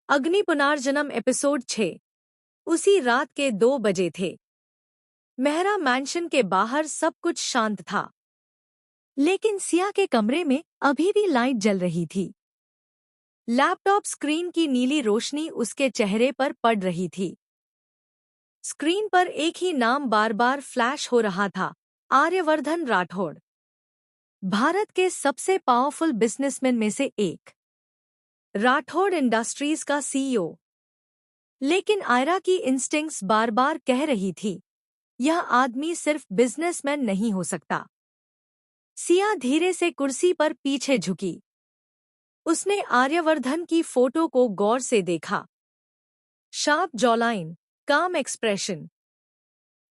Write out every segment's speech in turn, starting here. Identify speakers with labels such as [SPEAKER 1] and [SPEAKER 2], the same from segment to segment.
[SPEAKER 1] अग्नि पुनर्जन्म एपिसोड 6। उसी रात के 2 बजे थे। मेहरा मैंशन के बाहर सब कुछ शांत था, लेकिन सिया के कमरे में अभी भी लाइट जल रही थी। लैपटॉप स्क्रीन की नीली रोशनी उसके चेहरे पर पड़ रही थी। स्क्रीन पर एक ही नाम बार बार फ्लैश हो रहा था, आर्यवर्धन राठौड़, भारत के सबसे पावरफुल बिजनेसमैन में से एक, राठौड़ इंडस्ट्रीज का सीईओ। लेकिन आयरा की इंस्टिंक्ट्स बार बार कह रही थी, यह आदमी सिर्फ बिजनेसमैन नहीं हो सकता। सिया धीरे से कुर्सी पर पीछे झुकी। उसने आर्यवर्धन की फोटो को गौर से देखा। शार्प जॉलाइन, काम एक्सप्रेशन,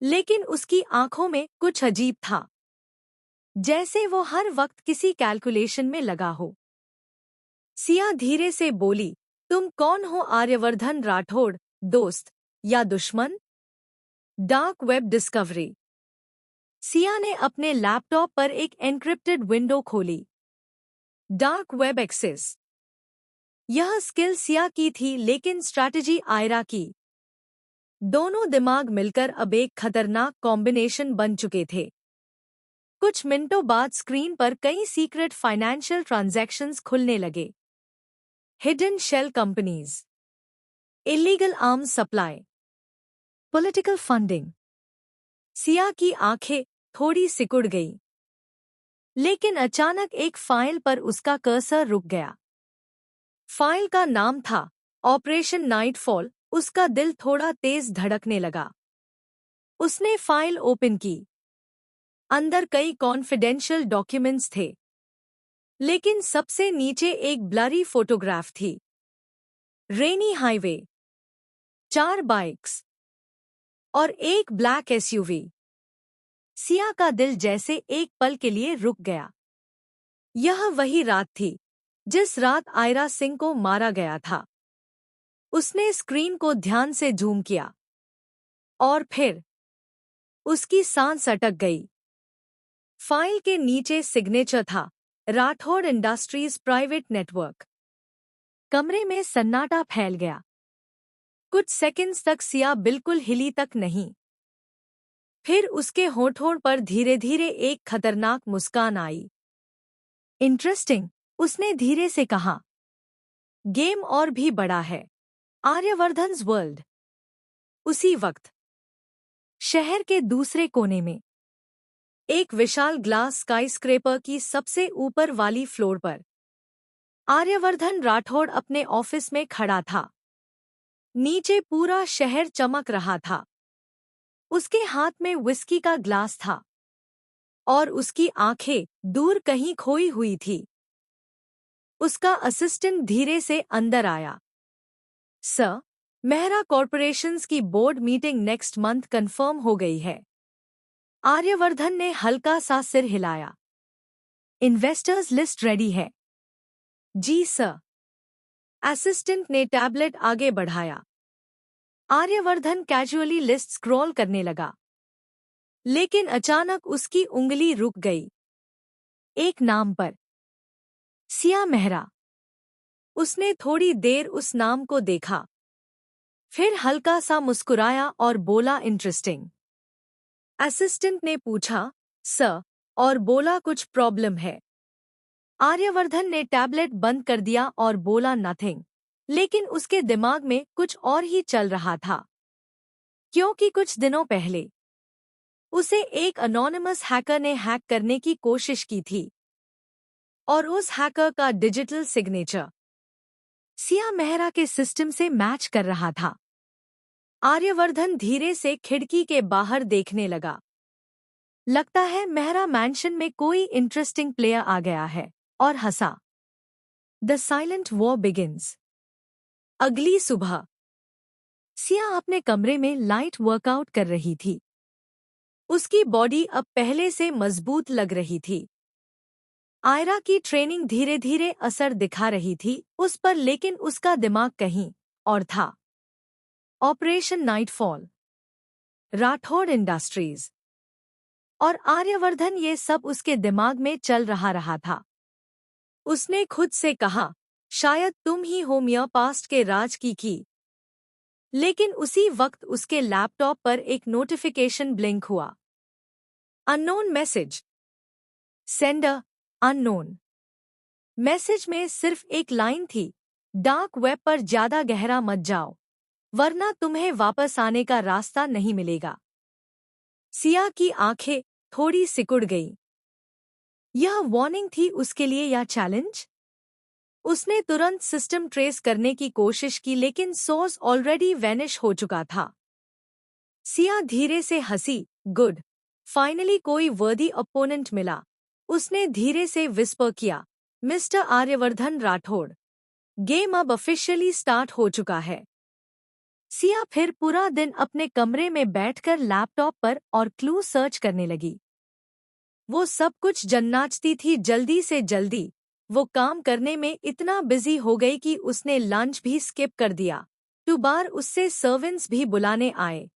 [SPEAKER 1] लेकिन उसकी आंखों में कुछ अजीब था, जैसे वो हर वक्त किसी कैलकुलेशन में लगा हो। सिया धीरे से बोली, तुम कौन हो आर्यवर्धन राठौड़, दोस्त या दुश्मन? Dark web discovery. सिया ने अपने लैपटॉप पर एक एन्क्रिप्टेड विंडो खोली। Dark web access. यह स्किल सिया की थी, लेकिन स्ट्रैटेजी आयरा की। दोनों दिमाग मिलकर अब एक खतरनाक कॉम्बिनेशन बन चुके थे। कुछ मिनटों बाद स्क्रीन पर कई सीक्रेट फाइनेंशियल ट्रांजैक्शंस खुलने लगे। Hidden shell companies, illegal arms supply, political funding. Siya की आंखें थोड़ी सिकुड़ गई, लेकिन अचानक एक फाइल पर उसका कर्सर रुक गया। फाइल का नाम था ऑपरेशन नाइटफॉल। उसका दिल थोड़ा तेज धड़कने लगा। उसने फाइल ओपन की। अंदर कई कॉन्फिडेंशियल डॉक्यूमेंट्स थे, लेकिन सबसे नीचे एक ब्लरी फोटोग्राफ थी। रेनी हाईवे, 4 बाइक्स और एक ब्लैक एसयूवी। सिया का दिल जैसे एक पल के लिए रुक गया। यह वही रात थी जिस रात आयरा सिंह को मारा गया था। उसने स्क्रीन को ध्यान से जूम किया, और फिर उसकी सांस अटक गई। फाइल के नीचे सिग्नेचर था, राठौड़ इंडस्ट्रीज प्राइवेट नेटवर्क। कमरे में सन्नाटा फैल गया। कुछ सेकंड्स तक सिया बिल्कुल हिली तक नहीं। फिर उसके होठों पर धीरे धीरे एक खतरनाक मुस्कान आई। इंटरेस्टिंग, उसने धीरे से कहा। गेम और भी बड़ा है, आर्यवर्धन्स वर्ल्ड। उसी वक्त शहर के दूसरे कोने में एक विशाल ग्लास स्काईस्क्रेपर की सबसे ऊपर वाली फ्लोर पर आर्यवर्धन राठौड़ अपने ऑफिस में खड़ा था। नीचे पूरा शहर चमक रहा था। उसके हाथ में विस्की का ग्लास था, और उसकी आंखें दूर कहीं खोई हुई थी। उसका असिस्टेंट धीरे से अंदर आया। सर, मेहरा कॉर्पोरेशंस की board meeting next month confirm हो गई है। आर्यवर्धन ने हल्का सा सिर हिलाया। इन्वेस्टर्स लिस्ट रेडी है? जी सर। असिस्टेंट ने टैबलेट आगे बढ़ाया। आर्यवर्धन कैजुअली लिस्ट स्क्रॉल करने लगा, लेकिन अचानक उसकी उंगली रुक गई। एक नाम पर, सिया मेहरा। उसने थोड़ी देर उस नाम को देखा, फिर हल्का सा मुस्कुराया और बोला, इंटरेस्टिंग। असिस्टेंट ने पूछा, सर, और बोला, कुछ प्रॉब्लम है? आर्यवर्धन ने टैबलेट बंद कर दिया और बोला, नथिंग। लेकिन उसके दिमाग में कुछ और ही चल रहा था, क्योंकि कुछ दिनों पहले उसे एक अनोनिमस हैकर ने हैक करने की कोशिश की थी, और उस हैकर का डिजिटल सिग्नेचर सिया मेहरा के सिस्टम से मैच कर रहा था। आर्यवर्धन धीरे से खिड़की के बाहर देखने लगा। लगता है मेहरा मैंशन में कोई इंटरेस्टिंग प्लेयर आ गया है, और हंसा। The silent war begins. अगली सुबह सिया अपने कमरे में लाइट वर्कआउट कर रही थी। उसकी बॉडी अब पहले से मजबूत लग रही थी। आयरा की ट्रेनिंग धीरे धीरे असर दिखा रही थी उस पर, लेकिन उसका दिमाग कहीं और था। ऑपरेशन नाइटफॉल, राठौड़ इंडस्ट्रीज और आर्यवर्धन, ये सब उसके दिमाग में चल रहा था। उसने खुद से कहा, शायद तुम ही हो मिया पास्ट के राज की। लेकिन उसी वक्त उसके लैपटॉप पर एक नोटिफिकेशन ब्लिंक हुआ। Unknown message, sender unknown. Message में सिर्फ एक लाइन थी, डार्क वेब पर ज्यादा गहरा मत जाओ, वरना तुम्हें वापस आने का रास्ता नहीं मिलेगा। सिया की आंखें थोड़ी सिकुड़ गईं। यह वार्निंग थी उसके लिए या चैलेंज? उसने तुरंत सिस्टम ट्रेस करने की कोशिश की, लेकिन सोर्स ऑलरेडी वैनिश हो चुका था। सिया धीरे से हंसी। गुड, फाइनली कोई वर्दी अपोनेंट मिला। उसने धीरे से विस्पर किया, मिस्टर आर्यवर्धन राठौड़, गेम अब ऑफिशियली स्टार्ट हो चुका है। सिया फिर पूरा दिन अपने कमरे में बैठकर लैपटॉप पर और क्लू सर्च करने लगी। वो सब कुछ जन्नाचती थी, जल्दी से जल्दी। वो काम करने में इतना बिजी हो गई कि उसने लंच भी स्किप कर दिया। 2 बार उससे सर्वेंट्स भी बुलाने आए,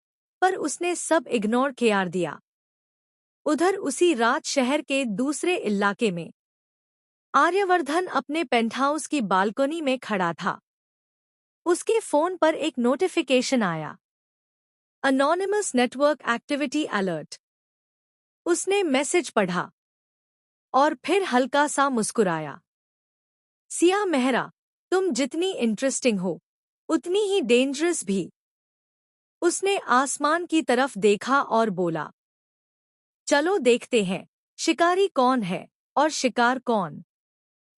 [SPEAKER 1] पर उसने सब इग्नोर किया दिया। उधर उसी रात शहर के दूसरे इलाके में आर्यवर्धन अपने पेंटहाउस की बालकनी में खड़ा था। उसके फोन पर एक नोटिफिकेशन आया, अनोनिमस नेटवर्क एक्टिविटी अलर्ट। उसने मैसेज पढ़ा और फिर हल्का सा मुस्कुराया। सिया मेहरा, तुम जितनी इंटरेस्टिंग हो, उतनी ही डेंजरस भी। उसने आसमान की तरफ देखा और बोला, चलो देखते हैं शिकारी कौन है और शिकार कौन।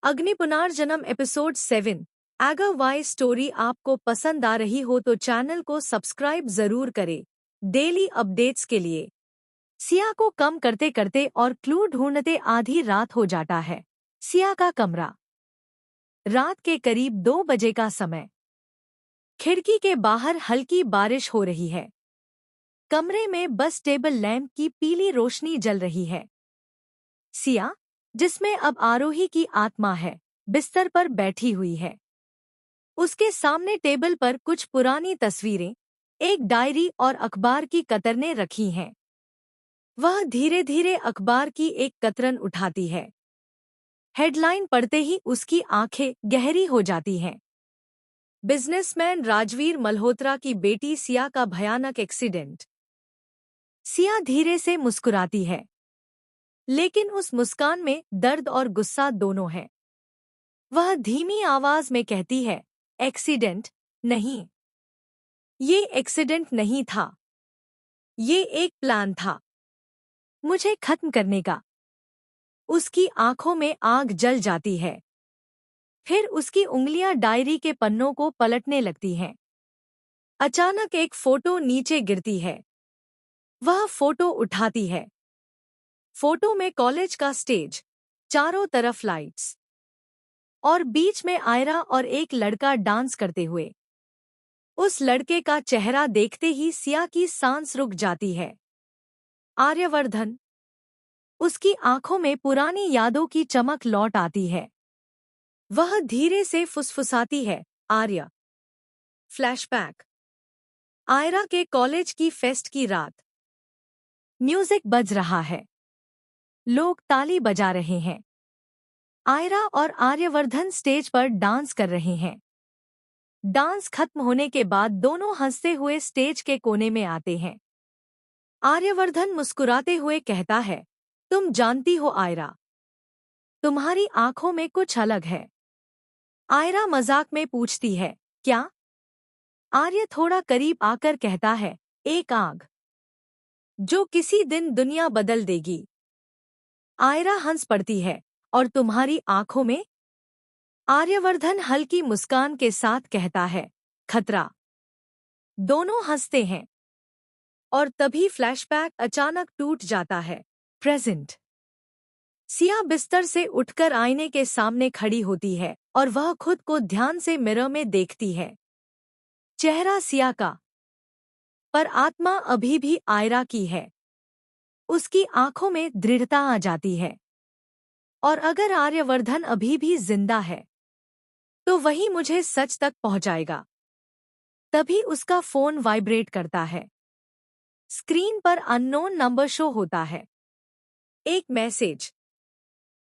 [SPEAKER 1] अग्नि पुनर्जन्म एपिसोड 7। अगर वाई स्टोरी आपको पसंद आ रही हो तो चैनल को सब्सक्राइब जरूर करें डेली अपडेट्स के लिए। सिया को कम करते करते और क्लू ढूंढते आधी रात हो जाता है। सिया का कमरा। रात के करीब 2 बजे का समय। खिड़की के बाहर हल्की बारिश हो रही है। कमरे में बस टेबल लैंप की पीली रोशनी जल रही है। सिया, जिसमें अब आरोही की आत्मा है, बिस्तर पर बैठी हुई है। उसके सामने टेबल पर कुछ पुरानी तस्वीरें, एक डायरी और अखबार की कतरनें रखी हैं। वह धीरे धीरे अखबार की एक कतरन उठाती है। हेडलाइन पढ़ते ही उसकी आंखें गहरी हो जाती हैं। बिजनेसमैन राजवीर मल्होत्रा की बेटी सिया का भयानक एक्सीडेंट। सिया धीरे से मुस्कुराती है, लेकिन उस मुस्कान में दर्द और गुस्सा दोनों है। वह धीमी आवाज में कहती है, एक्सीडेंट नहीं, ये एक्सीडेंट नहीं था, ये एक प्लान था मुझे खत्म करने का। उसकी आंखों में आग जल जाती है। फिर उसकी उंगलियां डायरी के पन्नों को पलटने लगती हैं। अचानक एक फोटो नीचे गिरती है। वह फोटो उठाती है। फोटो में कॉलेज का स्टेज, चारों तरफ लाइट्स, और बीच में आयरा और एक लड़का डांस करते हुए। उस लड़के का चेहरा देखते ही सिया की सांस रुक जाती है। आर्यवर्धन। उसकी आंखों में पुरानी यादों की चमक लौट आती है। वह धीरे से फुसफुसाती है, आर्य। फ्लैशबैक। आयरा के कॉलेज की फेस्ट की रात। म्यूजिक बज रहा है, लोग ताली बजा रहे हैं। आयरा और आर्यवर्धन स्टेज पर डांस कर रहे हैं। डांस खत्म होने के बाद दोनों हंसते हुए स्टेज के कोने में आते हैं। आर्यवर्धन मुस्कुराते हुए कहता है, तुम जानती हो आयरा, तुम्हारी आंखों में कुछ अलग है। आयरा मजाक में पूछती है, क्या? आर्य थोड़ा करीब आकर कहता है, एक आग जो किसी दिन दुनिया बदल देगी। आयरा हंस पड़ती है, और तुम्हारी आंखों में? आर्यवर्धन हल्की मुस्कान के साथ कहता है, खतरा। दोनों हंसते हैं, और तभी फ्लैशबैक अचानक टूट जाता है। प्रेजेंट। सिया बिस्तर से उठकर आईने के सामने खड़ी होती है और वह खुद को ध्यान से मिरर में देखती है। चेहरा सिया का, पर आत्मा अभी भी आयरा की है। उसकी आंखों में दृढ़ता आ जाती है। और अगर आर्यवर्धन अभी भी जिंदा है, तो वही मुझे सच तक पहुंचाएगा। तभी उसका फोन वाइब्रेट करता है। स्क्रीन पर अननोन नंबर शो होता है। एक मैसेज,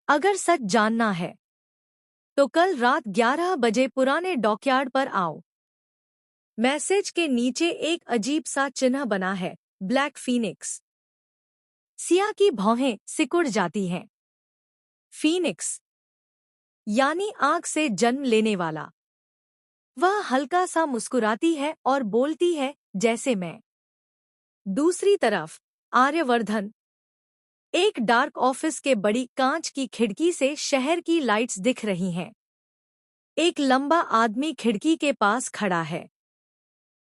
[SPEAKER 1] अगर सच जानना है तो कल रात 11 बजे पुराने डॉकयार्ड पर आओ। मैसेज के नीचे एक अजीब सा चिन्ह बना है, ब्लैक फीनिक्स। सिया की भौहें सिकुड़ जाती हैं। फीनिक्स यानी आग से जन्म लेने वाला। वह हल्का सा मुस्कुराती है और बोलती है, जैसे मैं। दूसरी तरफ आर्यवर्धन एक डार्क ऑफिस के बड़ी कांच की खिड़की से शहर की लाइट्स दिख रही हैं। एक लंबा आदमी खिड़की के पास खड़ा है।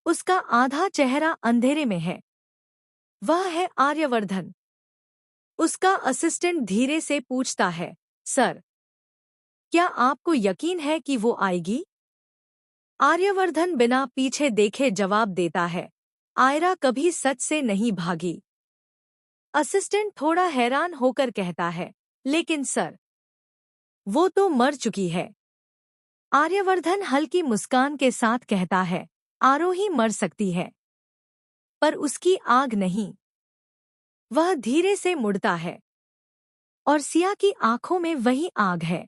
[SPEAKER 1] उसका आधा चेहरा अंधेरे में है। वह है आर्यवर्धन। उसका असिस्टेंट धीरे से पूछता है, सर, क्या आपको यकीन है कि वो आएगी? आर्यवर्धन बिना पीछे देखे जवाब देता है, आयरा कभी सच से नहीं भागी। असिस्टेंट थोड़ा हैरान होकर कहता है, लेकिन सर, वो तो मर चुकी है। आर्यवर्धन हल्की मुस्कान के साथ कहता है, आरोही मर सकती है, पर उसकी आग नहीं। वह धीरे से मुड़ता है और सिया की आंखों में वही आग है।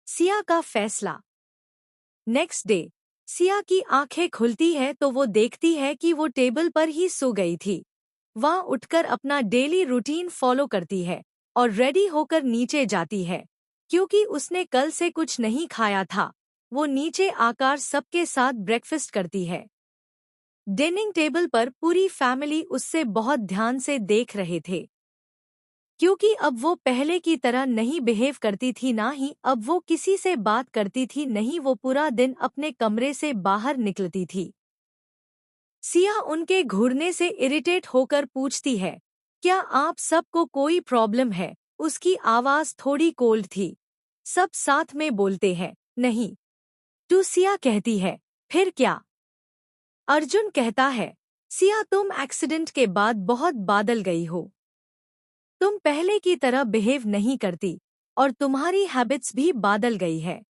[SPEAKER 1] सिया का फैसला। नेक्स्ट डे सिया की आंखें खुलती है तो वो देखती है कि वो टेबल पर ही सो गई थी। वह उठकर अपना डेली रूटीन फॉलो करती है और रेडी होकर नीचे जाती है, क्योंकि उसने कल से कुछ नहीं खाया था। वो नीचे आकर सबके साथ ब्रेकफास्ट करती है। डाइनिंग टेबल पर पूरी फैमिली उससे बहुत ध्यान से देख रहे थे, क्योंकि अब वो पहले की तरह नहीं बिहेव करती थी, ना ही अब वो किसी से बात करती थी, नहीं वो पूरा दिन अपने कमरे से बाहर निकलती थी। सिया उनके घूरने से इरिटेट होकर पूछती है, क्या आप सबको कोई प्रॉब्लम है? उसकी आवाज थोड़ी कोल्ड थी। सब साथ में बोलते हैं, नहीं। तू सिया कहती है, फिर क्या? अर्जुन कहता है, सिया तुम एक्सीडेंट के बाद बहुत बादल गई हो। तुम पहले की तरह बिहेव नहीं करती और तुम्हारी हैबिट्स भी बादल गई है।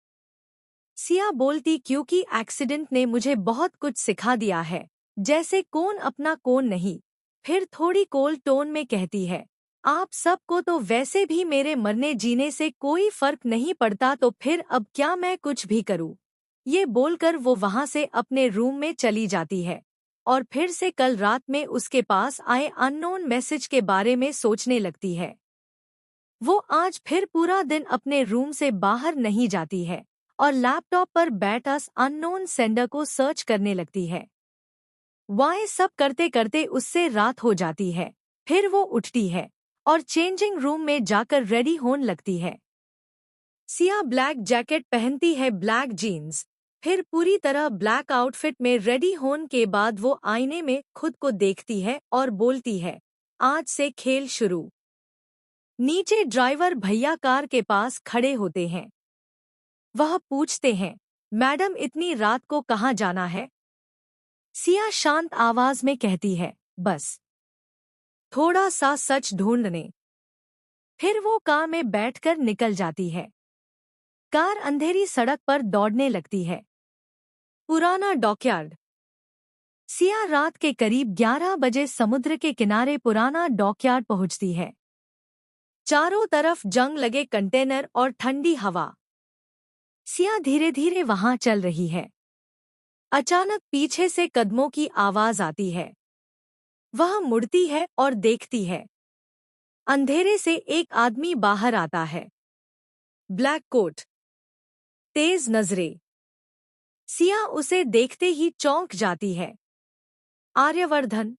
[SPEAKER 1] सिया बोलती, क्योंकि एक्सीडेंट ने मुझे बहुत कुछ सिखा दिया है, जैसे कौन अपना कौन नहीं। फिर थोड़ी कोल्ड टोन में कहती है, आप सबको तो वैसे भी मेरे मरने जीने से कोई फर्क नहीं पड़ता, तो फिर अब क्या मैं कुछ भी करूं? ये बोलकर वो वहां से अपने रूम में चली जाती है और फिर से कल रात में उसके पास आए अननोन मैसेज के बारे में सोचने लगती है। वो आज फिर पूरा दिन अपने रूम से बाहर नहीं जाती है और लैपटॉप पर बैठ अस अननोन सेंडर को सर्च करने लगती है। वह सब करते करते उससे रात हो जाती है। फिर वो उठती है और चेंजिंग रूम में जाकर रेडी होने लगती है। सिया ब्लैक जैकेट पहनती है, ब्लैक जीन्स, फिर पूरी तरह ब्लैक आउटफिट में रेडी होने के बाद वो आईने में खुद को देखती है और बोलती है, आज से खेल शुरू। नीचे ड्राइवर भैया कार के पास खड़े होते हैं। वह पूछते हैं, मैडम इतनी रात को कहाँ जाना है? सिया शांत आवाज में कहती है, बस थोड़ा सा सच ढूंढने। फिर वो कार में बैठकर निकल जाती है। कार अंधेरी सड़क पर दौड़ने लगती है। पुराना डॉकयार्ड। सिया रात के करीब 11 बजे समुद्र के किनारे पुराना डॉकयार्ड पहुंचती है। चारों तरफ जंग लगे कंटेनर और ठंडी हवा। सिया धीरे धीरे वहां चल रही है। अचानक पीछे से कदमों की आवाज आती है। वह मुड़ती है और देखती है। अंधेरे से एक आदमी बाहर आता है। ब्लैक कोट, तेज नजरें। सिया उसे देखते ही चौंक जाती है। आर्यवर्धन।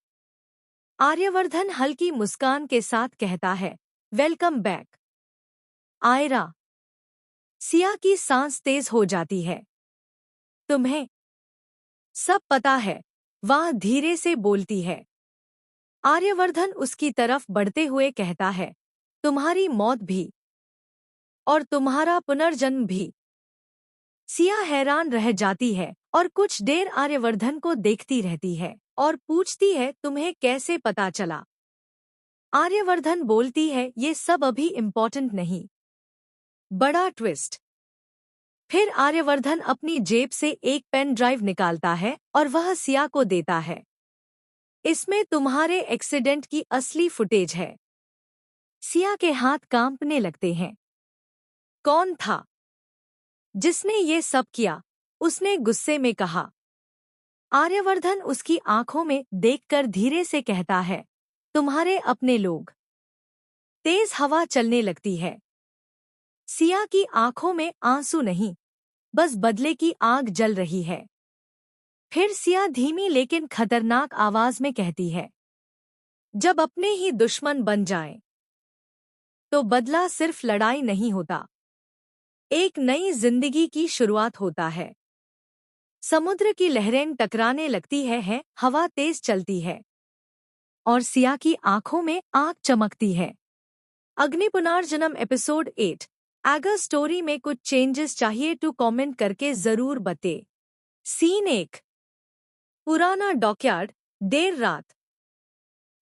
[SPEAKER 1] आर्यवर्धन हल्की मुस्कान के साथ कहता है, वेलकम बैक आयरा। सिया की सांस तेज हो जाती है। तुम्हें सब पता है? वह धीरे से बोलती है। आर्यवर्धन उसकी तरफ बढ़ते हुए कहता है, तुम्हारी मौत भी और तुम्हारा पुनर्जन्म भी। सिया हैरान रह जाती है और कुछ देर आर्यवर्धन को देखती रहती है और पूछती है, तुम्हें कैसे पता चला? आर्यवर्धन बोलती है, ये सब अभी इम्पोर्टेंट नहीं। बड़ा ट्विस्ट। फिर आर्यवर्धन अपनी जेब से एक पेन ड्राइव निकालता है और वह सिया को देता है। इसमें तुम्हारे एक्सीडेंट की असली फुटेज है। सिया के हाथ कांपने लगते हैं। कौन था? जिसने ये सब किया? उसने गुस्से में कहा। आर्यवर्धन उसकी आंखों में देखकर धीरे से कहता है, तुम्हारे अपने लोग। तेज हवा चलने लगती है। सिया की आंखों में आंसू नहीं, बस बदले की आग जल रही है। फिर सिया धीमी लेकिन खतरनाक आवाज में कहती है, जब अपने ही दुश्मन बन जाएं, तो बदला सिर्फ लड़ाई नहीं होता, एक नई जिंदगी की शुरुआत होता है। समुद्र की लहरें टकराने लगती है, हवा तेज चलती है और सिया की आंखों में आग चमकती है। अग्निपुनर्जन्म एपिसोड 8। अगर स्टोरी में कुछ चेंजेस चाहिए तो कमेंट करके जरूर बते। सीन 1। पुराना डॉकयार्ड। देर रात।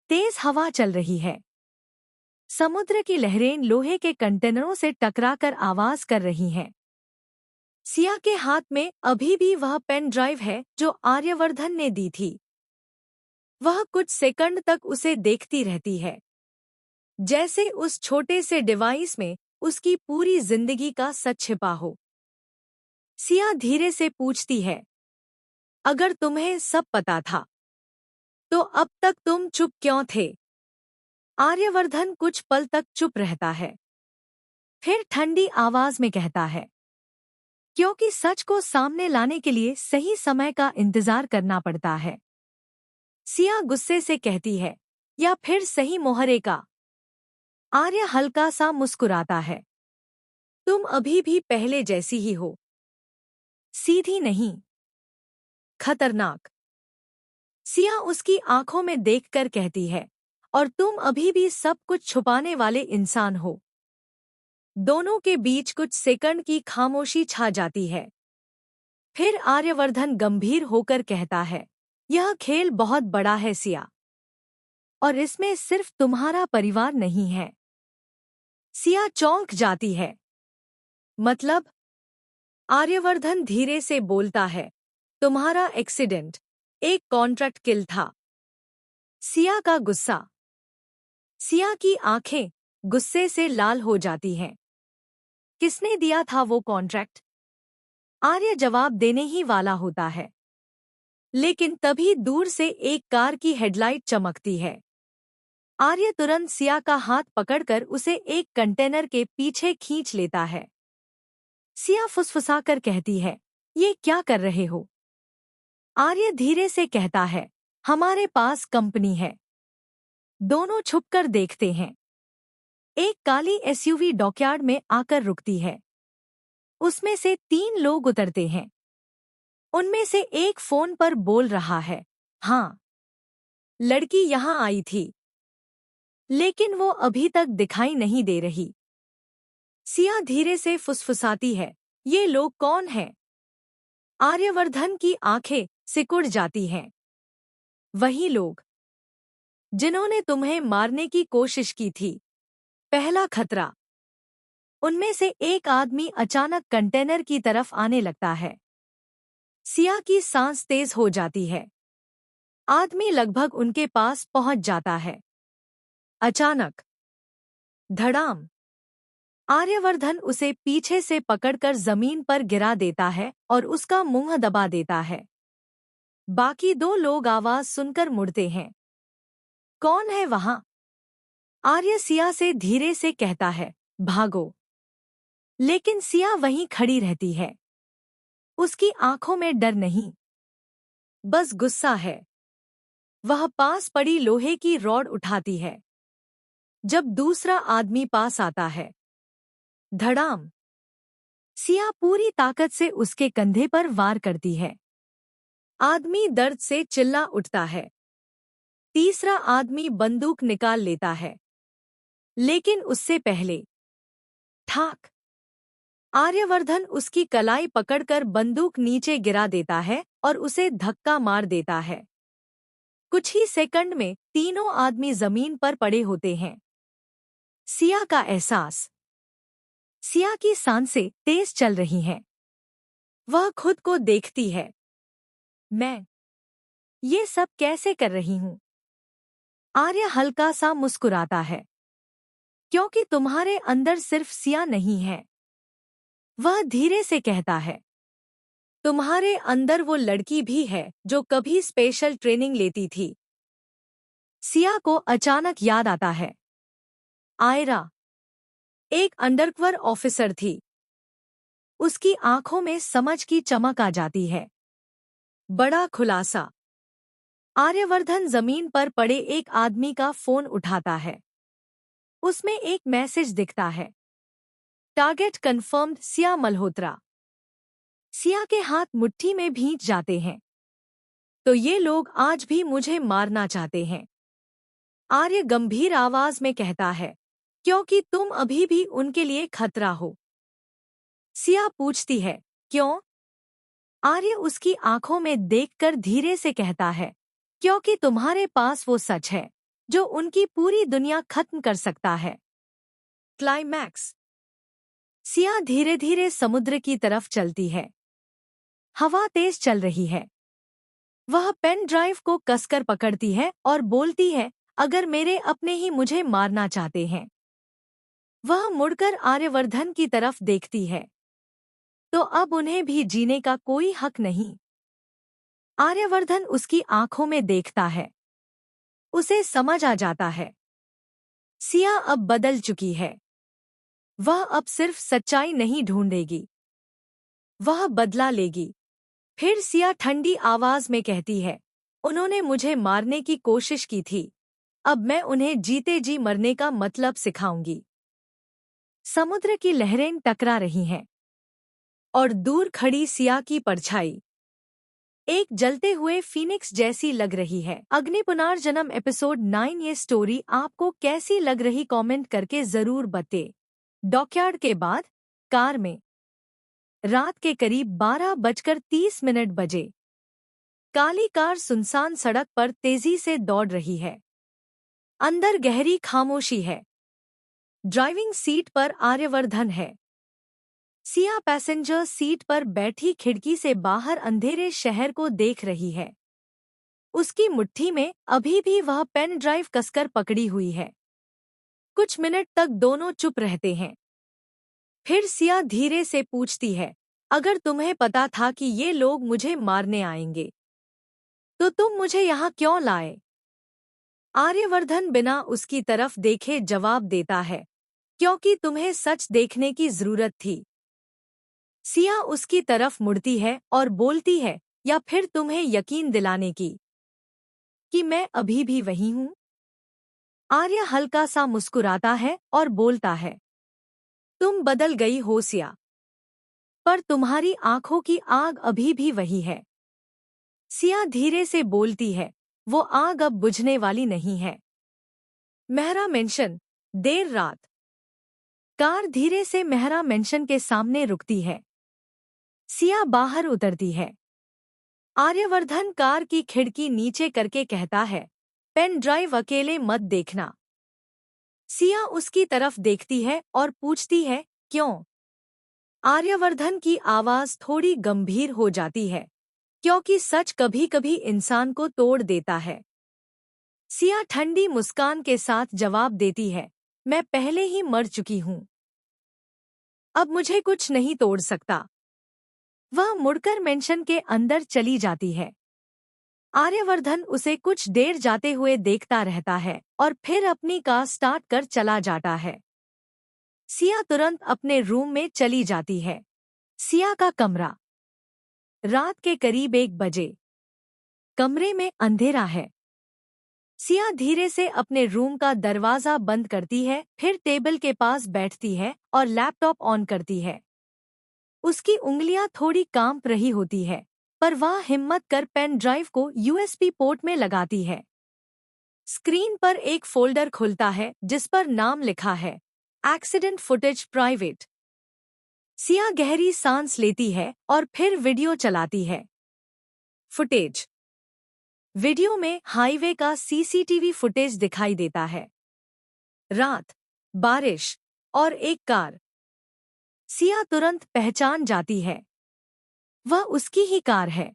[SPEAKER 1] तेज हवा चल रही है। समुद्र की लहरें लोहे के कंटेनरों से टकराकर आवाज कर रही हैं। सिया के हाथ में अभी भी वह पेन ड्राइव है जो आर्यवर्धन ने दी थी। वह कुछ सेकंड तक उसे देखती रहती है, जैसे उस छोटे से डिवाइस में उसकी पूरी जिंदगी का सच छिपा हो। सिया धीरे से पूछती है, अगर तुम्हें सब पता था, तो अब तक तुम चुप क्यों थे? आर्यवर्धन कुछ पल तक चुप रहता है, फिर ठंडी आवाज में कहता है, क्योंकि सच को सामने लाने के लिए सही समय का इंतजार करना पड़ता है। सिया गुस्से से कहती है, या फिर सही मोहरे का। आर्य हल्का सा मुस्कुराता है, तुम अभी भी पहले जैसी ही हो, सीधी नहीं, खतरनाक। सिया उसकी आंखों में देखकर कहती है, और तुम अभी भी सब कुछ छुपाने वाले इंसान हो। दोनों के बीच कुछ सेकंड की खामोशी छा जाती है। फिर आर्यवर्धन गंभीर होकर कहता है, यह खेल बहुत बड़ा है सिया, और इसमें सिर्फ तुम्हारा परिवार नहीं है। सिया चौंक जाती है। मतलब? आर्यवर्धन धीरे से बोलता है, तुम्हारा एक्सीडेंट एक कॉन्ट्रैक्ट किल था। सिया का गुस्सा। सिया की आंखें गुस्से से लाल हो जाती हैं। किसने दिया था वो कॉन्ट्रैक्ट? आर्य जवाब देने ही वाला होता है, लेकिन तभी दूर से एक कार की हेडलाइट चमकती है। आर्य तुरंत सिया का हाथ पकड़कर उसे एक कंटेनर के पीछे खींच लेता है। सिया फुसफुसाकर कहती है, ये क्या कर रहे हो? आर्य धीरे से कहता है, हमारे पास कंपनी है। दोनों छुपकर देखते हैं। एक काली एसयूवी डॉकयार्ड में आकर रुकती है। उसमें से 3 लोग उतरते हैं। उनमें से एक फोन पर बोल रहा है, हाँ, लड़की यहां आई थी, लेकिन वो अभी तक दिखाई नहीं दे रही। सिया धीरे से फुसफुसाती है, ये लोग कौन हैं? आर्यवर्धन की आंखें सिकुड़ जाती हैं। वही लोग जिन्होंने तुम्हें मारने की कोशिश की थी। पहला खतरा। उनमें से एक आदमी अचानक कंटेनर की तरफ आने लगता है। सिया की सांस तेज हो जाती है। आदमी लगभग उनके पास पहुंच जाता है। अचानक धड़ाम। आर्यवर्धन उसे पीछे से पकड़कर जमीन पर गिरा देता है और उसका मुंह दबा देता है। बाकी 2 लोग आवाज सुनकर मुड़ते हैं। कौन है वहां? आर्य सिया से धीरे से कहता है, भागो। लेकिन सिया वहीं खड़ी रहती है। उसकी आंखों में डर नहीं, बस गुस्सा है। वह पास पड़ी लोहे की रॉड उठाती है। जब दूसरा आदमी पास आता है, धड़ाम। सिया पूरी ताकत से उसके कंधे पर वार करती है। आदमी दर्द से चिल्ला उठता है। तीसरा आदमी बंदूक निकाल लेता है, लेकिन उससे पहले ठाक। आर्यवर्धन उसकी कलाई पकड़कर बंदूक नीचे गिरा देता है और उसे धक्का मार देता है। कुछ ही सेकंड में तीनों आदमी जमीन पर पड़े होते हैं। सिया का एहसास। सिया की सांसें तेज चल रही हैं। वह खुद को देखती है। मैं ये सब कैसे कर रही हूं? आर्य हल्का सा मुस्कुराता है, क्योंकि तुम्हारे अंदर सिर्फ सिया नहीं है, वह धीरे से कहता है, तुम्हारे अंदर वो लड़की भी है जो कभी स्पेशल ट्रेनिंग लेती थी। सिया को अचानक याद आता है, आयरा एक अंडरकवर ऑफिसर थी। उसकी आंखों में समझ की चमक आ जाती है। बड़ा खुलासा। आर्यवर्धन जमीन पर पड़े एक आदमी का फोन उठाता है। उसमें एक मैसेज दिखता है, टारगेट कंफर्म्ड सिया मल्होत्रा। सिया के हाथ मुट्ठी में भींच जाते हैं। तो ये लोग आज भी मुझे मारना चाहते हैं। आर्य गंभीर आवाज में कहता है, क्योंकि तुम अभी भी उनके लिए खतरा हो। सिया पूछती है, क्यों? आर्य उसकी आंखों में देखकर धीरे से कहता है, क्योंकि तुम्हारे पास वो सच है जो उनकी पूरी दुनिया खत्म कर सकता है। क्लाइमैक्स। सिया धीरे धीरे समुद्र की तरफ चलती है। हवा तेज चल रही है। वह पेन ड्राइव को कसकर पकड़ती है और बोलती है, अगर मेरे अपने ही मुझे मारना चाहते हैं। वह मुड़कर आर्यवर्धन की तरफ देखती है। तो अब उन्हें भी जीने का कोई हक नहीं। आर्यवर्धन उसकी आंखों में देखता है। उसे समझ आ जाता है, सिया अब बदल चुकी है। वह अब सिर्फ सच्चाई नहीं ढूंढेगी, वह बदला लेगी। फिर सिया ठंडी आवाज में कहती है, उन्होंने मुझे मारने की कोशिश की थी। अब मैं उन्हें जीते जी मरने का मतलब सिखाऊंगी। समुद्र की लहरें टकरा रही हैं और दूर खड़ी सिया की परछाई एक जलते हुए फीनिक्स जैसी लग रही है। अग्नि पुनर्जन्म एपिसोड 9। ये स्टोरी आपको कैसी लग रही कमेंट करके जरूर बते। डॉकयार्ड के बाद कार में रात के करीब 12:30 बजे काली कार सुनसान सड़क पर तेजी से दौड़ रही है। अंदर गहरी खामोशी है। ड्राइविंग सीट पर आर्यवर्धन है। सिया पैसेंजर सीट पर बैठी खिड़की से बाहर अंधेरे शहर को देख रही है। उसकी मुट्ठी में अभी भी वह पेन ड्राइव कसकर पकड़ी हुई है। कुछ मिनट तक दोनों चुप रहते हैं। फिर सिया धीरे से पूछती है, अगर तुम्हें पता था कि ये लोग मुझे मारने आएंगे तो तुम मुझे यहाँ क्यों लाए? आर्यवर्धन बिना उसकी तरफ देखे जवाब देता है, क्योंकि तुम्हें सच देखने की जरूरत थी। सिया उसकी तरफ मुड़ती है और बोलती है, या फिर तुम्हें यकीन दिलाने की कि मैं अभी भी वही हूँ? आर्य हल्का सा मुस्कुराता है और बोलता है, तुम बदल गई हो सिया, पर तुम्हारी आंखों की आग अभी भी वही है। सिया धीरे से बोलती है, वो आग अब बुझने वाली नहीं है। मेहरा मेंशन। देर रात कार धीरे से मेहरा मेंशन के सामने रुकती है। सिया बाहर उतरती है। आर्यवर्धन कार की खिड़की नीचे करके कहता है, पेन ड्राइव अकेले मत देखना। सिया उसकी तरफ देखती है और पूछती है, क्यों? आर्यवर्धन की आवाज थोड़ी गंभीर हो जाती है, क्योंकि सच कभी कभी इंसान को तोड़ देता है। सिया ठंडी मुस्कान के साथ जवाब देती है, मैं पहले ही मर चुकी हूँ। अब मुझे कुछ नहीं तोड़ सकता। वह मुड़कर मेंशन के अंदर चली जाती है। आर्यवर्धन उसे कुछ देर जाते हुए देखता रहता है और फिर अपनी कार स्टार्ट कर चला जाता है। सिया तुरंत अपने रूम में चली जाती है। सिया का कमरा। रात के करीब 1 बजे। कमरे में अंधेरा है। सिया धीरे से अपने रूम का दरवाजा बंद करती है, फिर टेबल के पास बैठती है और लैपटॉप ऑन करती है। उसकी उंगलियां थोड़ी कांप रही होती है, पर वह हिम्मत कर पेन ड्राइव को यूएसबी पोर्ट में लगाती है। स्क्रीन पर एक फोल्डर खुलता है जिस पर नाम लिखा है, एक्सीडेंट फुटेज प्राइवेट। सिया गहरी सांस लेती है और फिर वीडियो चलाती है। फुटेज। वीडियो में हाईवे का सीसीटीवी फुटेज दिखाई देता है। रात, बारिश और एक कार। सिया तुरंत पहचान जाती है, वह उसकी ही कार है।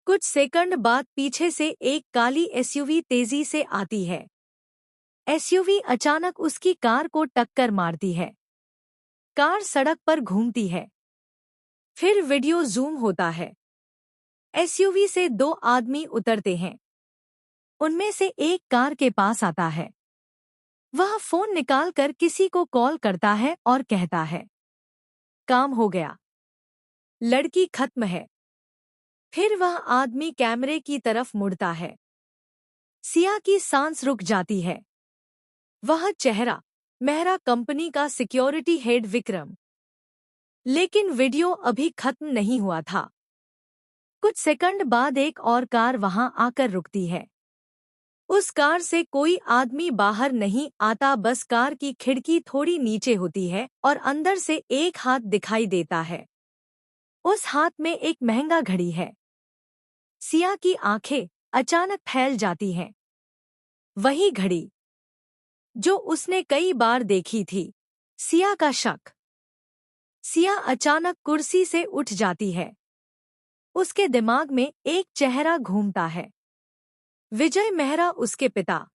[SPEAKER 1] कुछ सेकंड बाद पीछे से एक काली एसयूवी तेजी से आती है। एसयूवी अचानक उसकी कार को टक्कर मारती है। कार सड़क पर घूमती है। फिर वीडियो जूम होता है। एसयूवी से 2 आदमी उतरते हैं। उनमें से एक कार के पास आता है। वह फोन निकालकर किसी को कॉल करता है और कहता है, काम हो गया, लड़की खत्म है। फिर वह आदमी कैमरे की तरफ मुड़ता है। सिया की सांस रुक जाती है। वह चेहरा, मेहरा कंपनी का सिक्योरिटी हेड विक्रम। लेकिन वीडियो अभी खत्म नहीं हुआ था। कुछ सेकंड बाद एक और कार वहां आकर रुकती है। उस कार से कोई आदमी बाहर नहीं आता, बस कार की खिड़की थोड़ी नीचे होती है और अंदर से एक हाथ दिखाई देता है। उस हाथ में एक महंगा घड़ी है। सिया की आंखें अचानक फैल जाती हैं। वही घड़ी जो उसने कई बार देखी थी। सिया का शक। सिया अचानक कुर्सी से उठ जाती है। उसके दिमाग में एक चेहरा घूमता है। विजय मेहरा, उसके पिता।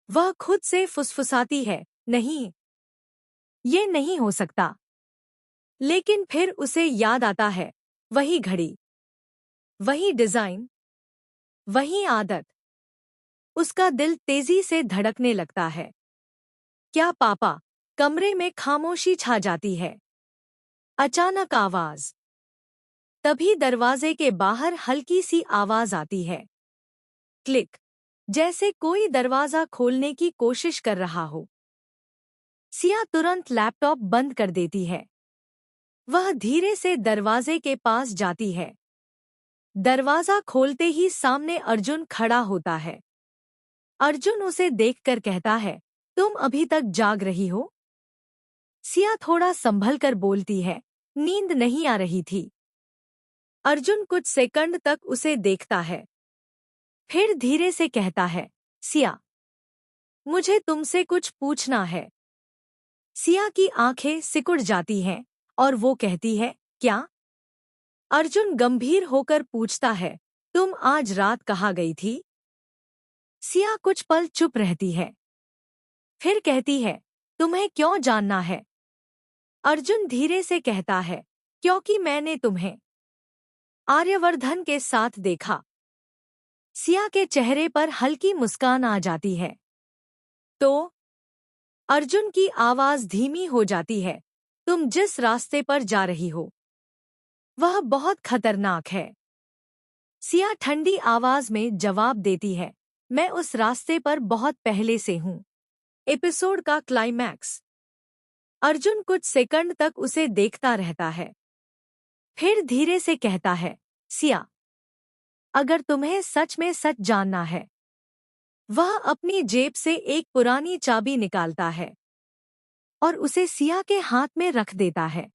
[SPEAKER 1] वह खुद से फुसफुसाती है, नहीं, ये नहीं हो सकता। लेकिन फिर उसे याद आता है, वही घड़ी, वही डिजाइन, वही आदत। उसका दिल तेजी से धड़कने लगता है। क्या पापा? कमरे में खामोशी छा जाती है। अचानक आवाज। तभी दरवाजे के बाहर हल्की सी आवाज आती है। क्लिक, जैसे कोई दरवाजा खोलने की कोशिश कर रहा हो। सिया तुरंत लैपटॉप बंद कर देती है। वह धीरे से दरवाजे के पास जाती है। दरवाजा खोलते ही सामने अर्जुन खड़ा होता है। अर्जुन उसे देखकर कहता है, तुम अभी तक जाग रही हो? सिया थोड़ा संभल कर बोलती है, नींद नहीं आ रही थी। अर्जुन कुछ सेकंड तक उसे देखता है। फिर धीरे से कहता है, सिया, मुझे तुमसे कुछ पूछना है। सिया की आंखें सिकुड़ जाती हैं और वो कहती है, क्या? अर्जुन गंभीर होकर पूछता है, तुम आज रात कहाँ गई थी? सिया कुछ पल चुप रहती है। फिर कहती है, तुम्हें क्यों जानना है? अर्जुन धीरे से कहता है, क्योंकि मैंने तुम्हें आर्यवर्धन के साथ देखा। सिया के चेहरे पर हल्की मुस्कान आ जाती है। तो? अर्जुन की आवाज धीमी हो जाती है, तुम जिस रास्ते पर जा रही हो वह बहुत खतरनाक है। सिया ठंडी आवाज में जवाब देती है, मैं उस रास्ते पर बहुत पहले से हूं। एपिसोड का क्लाइमैक्स। अर्जुन कुछ सेकंड तक उसे देखता रहता है। फिर धीरे से कहता है, सिया, अगर तुम्हें सच में सच जानना है। वह अपनी जेब से एक पुरानी चाबी निकालता है और उसे सिया के हाथ में रख देता है।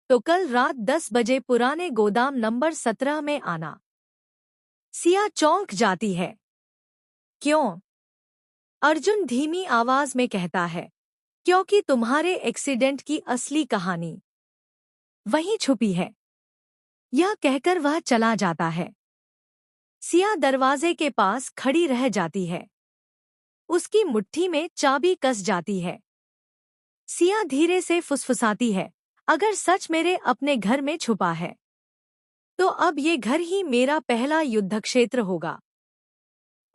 [SPEAKER 1] तो कल रात 10 बजे पुराने गोदाम नंबर 17 में आना। सिया चौंक जाती है। क्यों? अर्जुन धीमी आवाज में कहता है, क्योंकि तुम्हारे एक्सीडेंट की असली कहानी वहीं छुपी है। यह कहकर वह चला जाता है। सिया दरवाजे के पास खड़ी रह जाती है। उसकी मुट्ठी में चाबी कस जाती है। सिया धीरे से फुसफुसाती है, अगर सच मेरे अपने घर में छुपा है तो अब ये घर ही मेरा पहला युद्ध क्षेत्र होगा।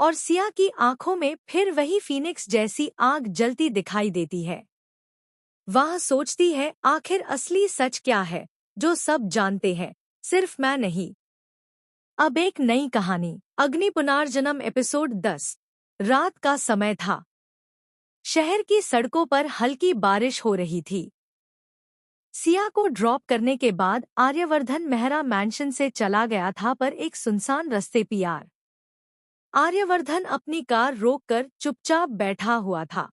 [SPEAKER 1] और सिया की आंखों में फिर वही फीनिक्स जैसी आग जलती दिखाई देती है। वह सोचती है, आखिर असली सच क्या है जो सब जानते हैं, सिर्फ मैं नहीं। अब एक नई कहानी, अग्नि पुनर्जन्म। एपिसोड 10। रात का समय था। शहर की सड़कों पर हल्की बारिश हो रही थी। सिया को ड्रॉप करने के बाद आर्यवर्धन मेहरा मैंशन से चला गया था, पर एक सुनसान रास्ते पर आर्यवर्धन अपनी कार रोककर चुपचाप बैठा हुआ था।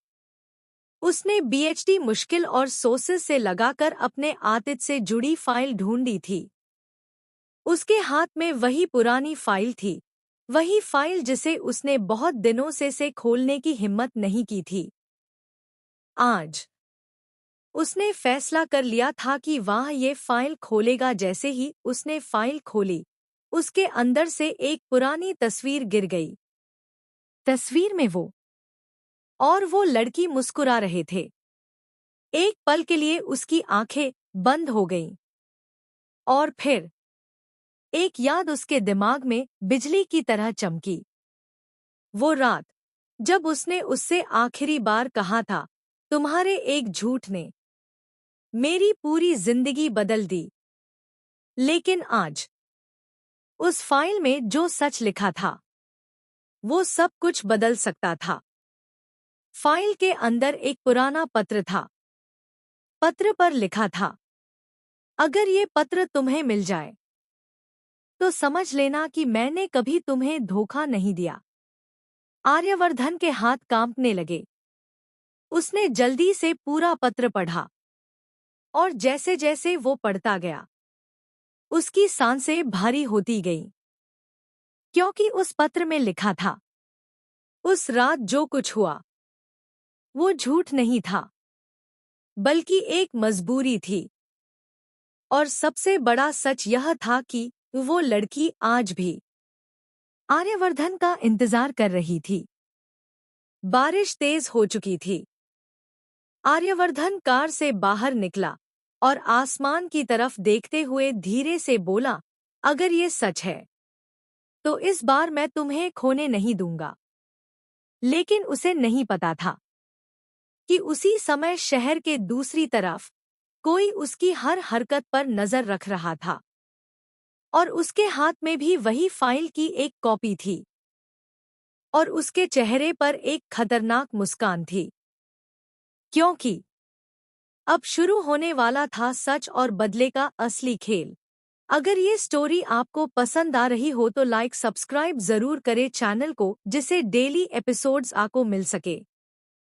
[SPEAKER 1] उसने बीएचडी मुश्किल और सोर्सेस से लगाकर अपने आतिथ्य से जुड़ी फाइल ढूंढी थी। उसके हाथ में वही पुरानी फाइल थी, वही फाइल जिसे उसने बहुत दिनों से खोलने की हिम्मत नहीं की थी। आज उसने फैसला कर लिया था कि वह ये फाइल खोलेगा। जैसे ही उसने फाइल खोली, उसके अंदर से एक पुरानी तस्वीर गिर गई। तस्वीर में वो और वो लड़की मुस्कुरा रहे थे। एक पल के लिए उसकी आंखें बंद हो गईं। और फिर एक याद उसके दिमाग में बिजली की तरह चमकी। वो रात जब उसने उससे आखिरी बार कहा था, तुम्हारे एक झूठ ने मेरी पूरी जिंदगी बदल दी। लेकिन आज उस फाइल में जो सच लिखा था वो सब कुछ बदल सकता था। फाइल के अंदर एक पुराना पत्र था। पत्र पर लिखा था, अगर ये पत्र तुम्हें मिल जाए तो समझ लेना कि मैंने कभी तुम्हें धोखा नहीं दिया। आर्यवर्धन के हाथ कांपने लगे। उसने जल्दी से पूरा पत्र पढ़ा और जैसे जैसे वो पढ़ता गया उसकी सांसें भारी होती गईं, क्योंकि उस पत्र में लिखा था, उस रात जो कुछ हुआ वो झूठ नहीं था बल्कि एक मजबूरी थी। और सबसे बड़ा सच यह था कि वो लड़की आज भी आर्यवर्धन का इंतजार कर रही थी। बारिश तेज हो चुकी थी। आर्यवर्धन कार से बाहर निकला और आसमान की तरफ देखते हुए धीरे से बोला, अगर ये सच है तो इस बार मैं तुम्हें खोने नहीं दूंगा। लेकिन उसे नहीं पता था कि उसी समय शहर के दूसरी तरफ कोई उसकी हर हरकत पर नजर रख रहा था। और उसके हाथ में भी वही फाइल की एक कॉपी थी। और उसके चेहरे पर एक खतरनाक मुस्कान थी, क्योंकि अब शुरू होने वाला था सच और बदले का असली खेल। अगर ये स्टोरी आपको पसंद आ रही हो तो लाइक सब्सक्राइब जरूर करें चैनल को, जिससे डेली एपिसोड्स आपको मिल सके।